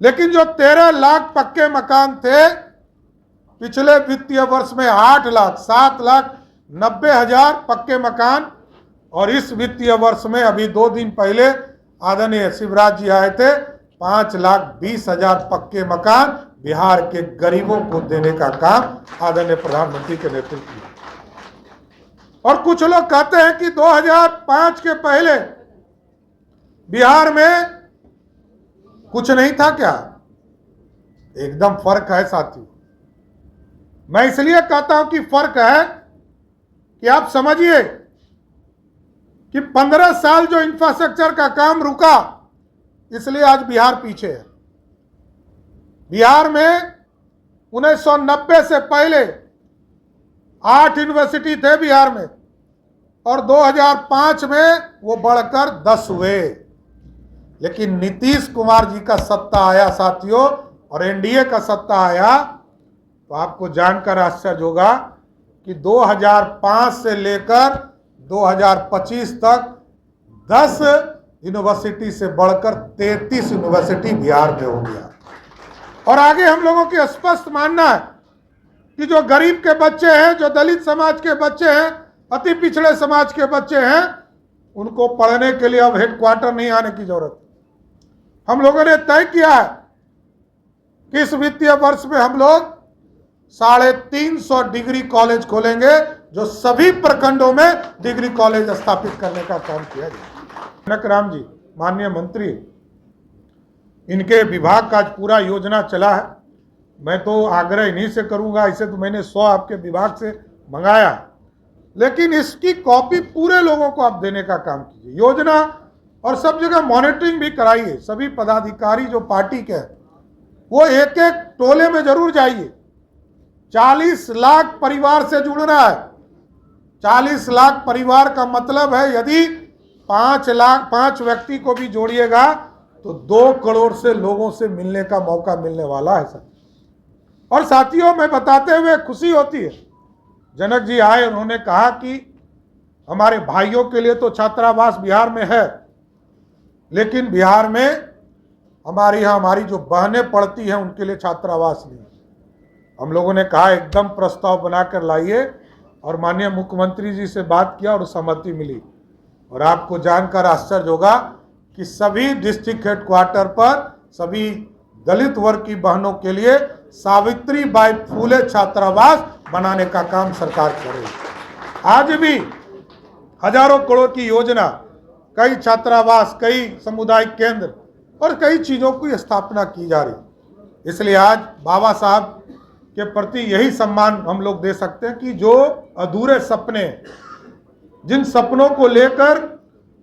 लेकिन जो 13 लाख पक्के मकान थे, पिछले वित्तीय वर्ष में 8,07,90,000 पक्के मकान, और इस वित्तीय वर्ष में अभी 2 दिन पहले आदरणीय शिवराज जी आए थे, 5,20,000 पक्के मकान बिहार के गरीबों को देने का काम आदरणीय प्रधानमंत्री के नेतृत्व में। और कुछ लोग कहते हैं कि 2005 के पहले बिहार में कुछ नहीं था क्या? एकदम फर्क है साथियों। मैं इसलिए कहता हूं कि फर्क है कि आप समझिए कि 15 साल जो इंफ्रास्ट्रक्चर का काम रुका, इसलिए आज बिहार पीछे है। बिहार में 1990 से पहले 8 यूनिवर्सिटी थे बिहार में, और 2005 में वो बढ़कर 10 हुए। लेकिन नीतीश कुमार जी का सत्ता आया साथियों, और एनडीए का सत्ता आया, तो आपको जानकर आश्चर्य होगा कि 2005 से लेकर 2025 तक 10 यूनिवर्सिटी से बढ़कर 33 यूनिवर्सिटी बिहार में हो गया। और आगे हम लोगों की स्पष्ट मानना है कि जो गरीब के बच्चे हैं, जो दलित समाज के बच्चे हैं, अति पिछड़े समाज के बच्चे हैं, उनको पढ़ने के लिए अब हेडक्वार्टर नहीं आने की जरूरत। हम लोगों ने तय किया है कि इस वित्तीय वर्ष में हम लोग 350 डिग्री कॉलेज खोलेंगे, जो सभी प्रखंडों में डिग्री कॉलेज स्थापित करने का काम किया जाए। जनक राम जी माननीय मंत्री, इनके विभाग का आज पूरा योजना चला है। मैं तो आग्रह इन्हीं से करूंगा, इसे तो मैंने 100 आपके विभाग से मंगाया, लेकिन इसकी कॉपी पूरे लोगों को आप देने का काम कीजिए योजना, और सब जगह मॉनिटरिंग भी कराइए। सभी पदाधिकारी जो पार्टी के हैं वो एक एक टोले में जरूर जाइए। 40 लाख परिवार से जुड़ना है। 40 लाख परिवार का मतलब है यदि 5 व्यक्ति को भी जोड़िएगा तो 2 करोड़ से लोगों से मिलने का मौका मिलने वाला है सर। और साथियों, मैं बताते हुए खुशी होती है, जनक जी आए, उन्होंने कहा कि हमारे भाइयों के लिए तो छात्रावास बिहार में है, लेकिन बिहार में हमारे यहाँ हमारी जो बहनें पढ़ती हैं उनके लिए छात्रावास नहीं। हम लोगों ने कहा एकदम प्रस्ताव बनाकर लाइए, और माननीय मुख्यमंत्री जी से बात किया और सहमति मिली। और आपको जानकर आश्चर्य होगा कि सभी डिस्ट्रिक्ट हेडक्वार्टर पर सभी दलित वर्ग की बहनों के लिए सावित्रीबाई फूले छात्रावास बनाने का काम सरकार कर रही है। आज भी हजारों करोड़ की योजना, कई छात्रावास, कई सामुदायिक केंद्र और कई चीज़ों की स्थापना की जा रही। इसलिए आज बाबा साहब के प्रति यही सम्मान हम लोग दे सकते हैं कि जो अधूरे सपने, जिन सपनों को लेकर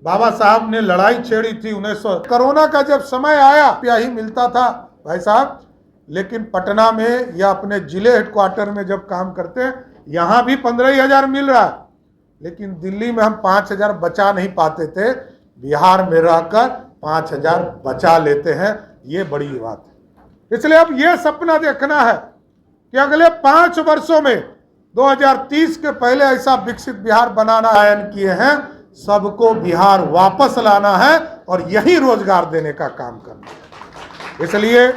बाबा साहब ने लड़ाई छेड़ी थी 1900, कोरोना का जब समय आया ही मिलता था भाई साहब, लेकिन पटना में या अपने जिले हेडक्वार्टर में जब काम करते हैं, यहाँ भी 15,000 मिल रहा है, लेकिन दिल्ली में हम 5,000 बचा नहीं पाते थे। बिहार में रहकर 5,000 बचा लेते हैं, ये बड़ी बात है। इसलिए अब ये सपना देखना है कि अगले 5 वर्षों में 2030 के पहले ऐसा विकसित बिहार बनाना आयन किए हैं, सबको बिहार वापस लाना है और यही रोजगार देने का काम करना है। इसलिए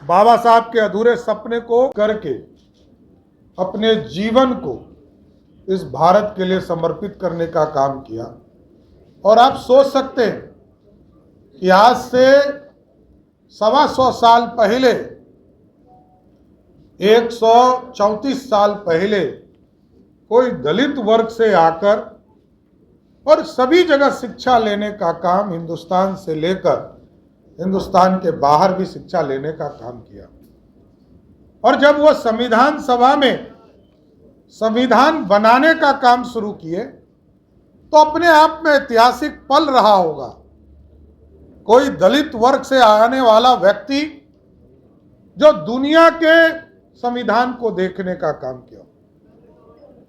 बाबा साहब के अधूरे सपने को करके अपने जीवन को इस भारत के लिए समर्पित करने का काम किया। और आप सोच सकते हैं कि आज से 125 साल पहले, 134 साल पहले कोई दलित वर्ग से आकर और सभी जगह शिक्षा लेने का काम, हिंदुस्तान से लेकर हिंदुस्तान के बाहर भी शिक्षा लेने का काम किया। और जब वो संविधान सभा में संविधान बनाने का काम शुरू किए तो अपने आप में ऐतिहासिक पल रहा होगा। कोई दलित वर्ग से आने वाला व्यक्ति जो दुनिया के संविधान को देखने का काम किया।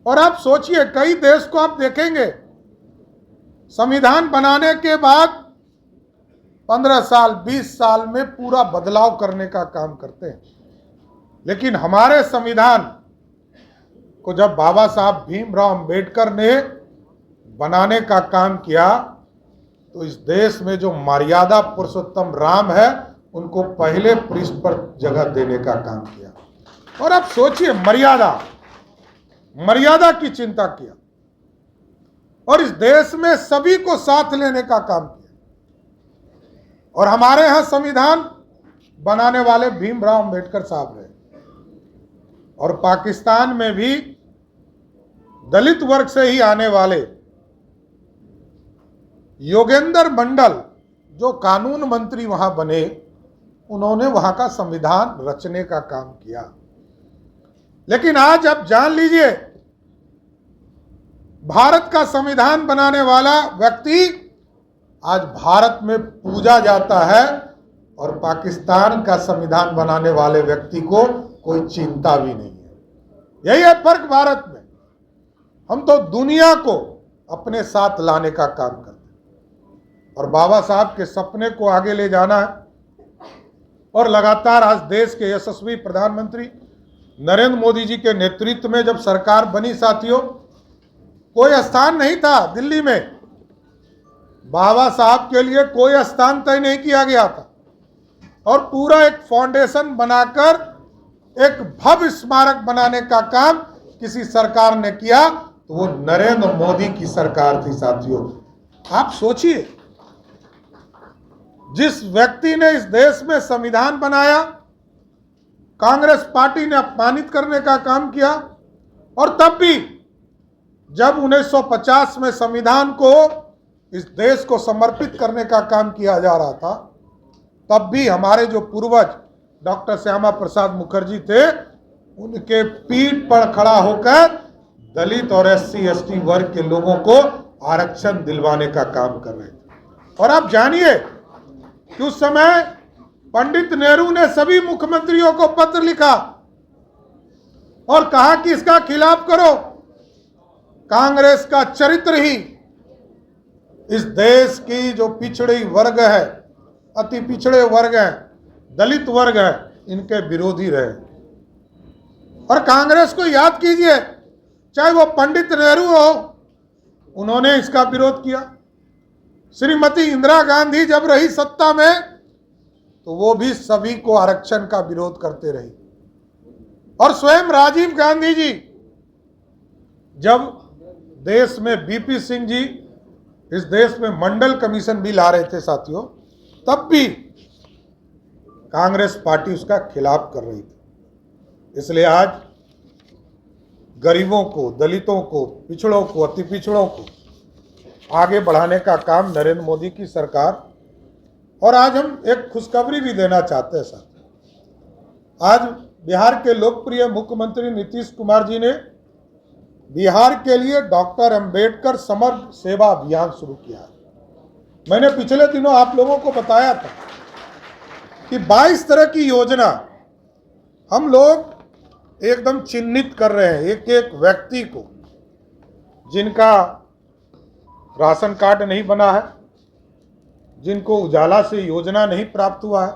और आप सोचिए, कई देश को आप देखेंगे संविधान बनाने के बाद 15 साल 20 साल में पूरा बदलाव करने का काम करते हैं, लेकिन हमारे संविधान को जब बाबा साहब भीमराव अंबेडकर ने बनाने का काम किया तो इस देश में जो मर्यादा पुरुषोत्तम राम है उनको पहले पृष्ठ पर जगह देने का काम किया। और अब सोचिए, मर्यादा की चिंता किया और इस देश में सभी को साथ लेने का काम किया। और हमारे यहां संविधान बनाने वाले भीमराव अंबेडकर साहब रहे, और पाकिस्तान में भी दलित वर्ग से ही आने वाले योगेंद्र मंडल जो कानून मंत्री वहां बने, उन्होंने वहां का संविधान रचने का काम किया। लेकिन आज आप जान लीजिए, भारत का संविधान बनाने वाला व्यक्ति आज भारत में पूजा जाता है और पाकिस्तान का संविधान बनाने वाले व्यक्ति को कोई चिंता भी नहीं है। यही है फर्क भारत में। हम तो दुनिया को अपने साथ लाने का काम करते हैं और बाबा साहब के सपने को आगे ले जाना है। और लगातार आज देश के यशस्वी प्रधानमंत्री नरेंद्र मोदी जी के नेतृत्व में जब सरकार बनी, साथियों, कोई स्थान नहीं था दिल्ली में, बाबा साहब के लिए कोई स्थान तय नहीं किया गया था, और पूरा एक फाउंडेशन बनाकर एक भव्य स्मारक बनाने का काम किसी सरकार ने किया, तो वो नरेंद्र मोदी की सरकार थी। साथियों, आप सोचिए, जिस व्यक्ति ने इस देश में संविधान बनाया, कांग्रेस पार्टी ने अपमानित करने का काम किया। और तब भी जब 1950 में संविधान को इस देश को समर्पित करने का काम किया जा रहा था, तब भी हमारे जो पूर्वज डॉक्टर श्यामा प्रसाद मुखर्जी थे, उनके पीठ पर खड़ा होकर दलित और SC/ST वर्ग के लोगों को आरक्षण दिलवाने का काम कर रहे थे। और आप जानिए कि उस समय पंडित नेहरू ने सभी मुख्यमंत्रियों को पत्र लिखा और कहा कि इसका खिलाफ करो। कांग्रेस का चरित्र ही इस देश की जो पिछड़ी वर्ग है, अति पिछड़े वर्ग हैं, दलित वर्ग है, इनके विरोधी रहे। और कांग्रेस को याद कीजिए, चाहे वो पंडित नेहरू हो, उन्होंने इसका विरोध किया। श्रीमती इंदिरा गांधी जब रही सत्ता में, तो वो भी सभी को आरक्षण का विरोध करते रही। और स्वयं राजीव गांधी जी जब देश में BP सिंह जी इस देश में मंडल कमीशन भी ला रहे थे, साथियों, तब भी कांग्रेस पार्टी उसका खिलाफ कर रही थी। इसलिए आज गरीबों को, दलितों को, पिछड़ों को, अति पिछड़ों को आगे बढ़ाने का काम नरेंद्र मोदी की सरकार। और आज हम एक खुशखबरी भी देना चाहते हैं साथ। आज बिहार के लोकप्रिय मुख्यमंत्री नीतीश कुमार जी ने बिहार के लिए डॉक्टर अंबेडकर समग्र सेवा अभियान शुरू किया है। मैंने पिछले दिनों आप लोगों को बताया था कि 22 तरह की योजना हम लोग एकदम चिन्हित कर रहे हैं, एक एक व्यक्ति को, जिनका राशन कार्ड नहीं बना है, जिनको उजाला से योजना नहीं प्राप्त हुआ है,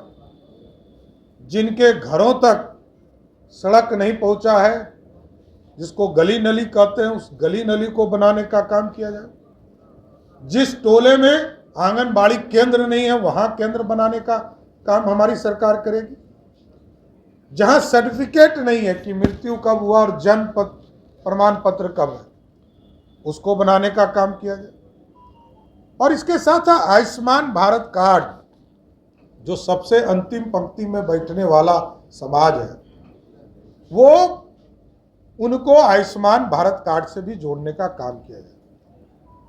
जिनके घरों तक सड़क नहीं पहुंचा है, जिसको गली नली कहते हैं, उस गली नली को बनाने का काम किया जाए। जिस टोले में आंगनबाड़ी केंद्र नहीं है, वहां केंद्र बनाने का काम हमारी सरकार करेगी। जहां सर्टिफिकेट नहीं है कि मृत्यु कब हुआ और जन्म प्रमाण पत्र कब है, उसको बनाने का काम किया जाए। और इसके साथ आयुष्मान भारत कार्ड, जो सबसे अंतिम पंक्ति में बैठने वाला समाज है, वो उनको आयुष्मान भारत कार्ड से भी जोड़ने का काम किया जाए।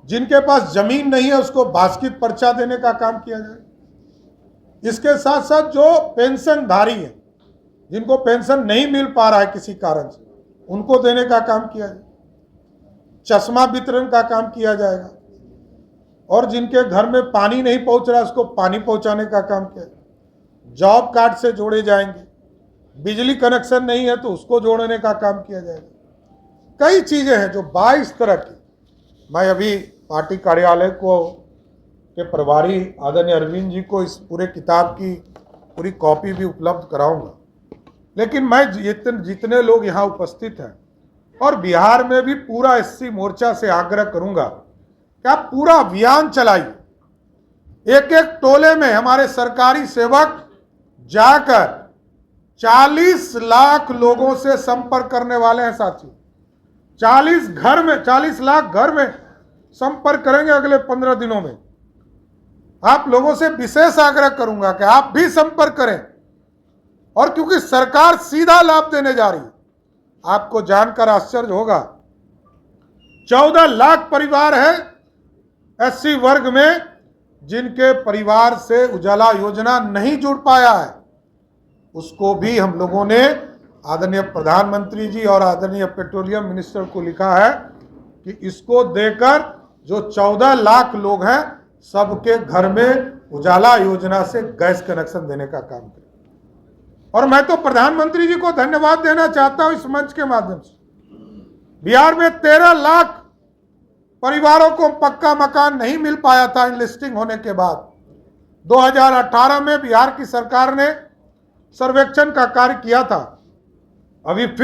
जिनके पास जमीन नहीं है, उसको बास्केट पर्चा देने का काम किया जाए। इसके साथ साथ जो पेंशनधारी हैं, जिनको पेंशन नहीं मिल पा रहा है किसी कारण से, उनको देने का काम किया जाए। चश्मा वितरण का काम किया जाएगा। और जिनके घर में पानी नहीं पहुंच रहा है, उसको पानी पहुंचाने का काम किया जाए। जॉब कार्ड से जोड़े जाएंगे। बिजली कनेक्शन नहीं है तो उसको जोड़ने का काम किया जाएगा। कई चीज़ें हैं जो 22 तरह की, मैं अभी पार्टी कार्यालय को के प्रभारी आदरणीय अरविंद जी को इस पूरे किताब की पूरी कॉपी भी उपलब्ध कराऊंगा। लेकिन मैं जितने लोग यहाँ उपस्थित हैं और बिहार में भी पूरा SC मोर्चा से आग्रह करूंगा कि आप पूरा अभियान चलाइए। एक एक टोले में हमारे सरकारी सेवक जाकर 40 लाख लोगों से संपर्क करने वाले हैं साथियों। 40 लाख घर में संपर्क करेंगे अगले 15 दिनों में। आप लोगों से विशेष आग्रह करूंगा कि आप भी संपर्क करें, और क्योंकि सरकार सीधा लाभ देने जा रही है, आपको जानकर आश्चर्य होगा 14 लाख परिवार है एससी वर्ग में जिनके परिवार से उजाला योजना नहीं जुड़ पाया है। उसको भी हम लोगों ने आदरणीय प्रधानमंत्री जी और आदरणीय पेट्रोलियम मिनिस्टर को लिखा है कि इसको देकर जो 14 लाख लोग हैं सबके घर में उजाला योजना से गैस कनेक्शन देने का काम करें। और मैं तो प्रधानमंत्री जी को धन्यवाद देना चाहता हूं इस मंच के माध्यम से। बिहार में 13 लाख परिवारों को पक्का मकान नहीं मिल पाया था लिस्टिंग होने के बाद। 2018 में बिहार की सरकार ने सर्वेक्षण का कार्य किया था। अभी फिर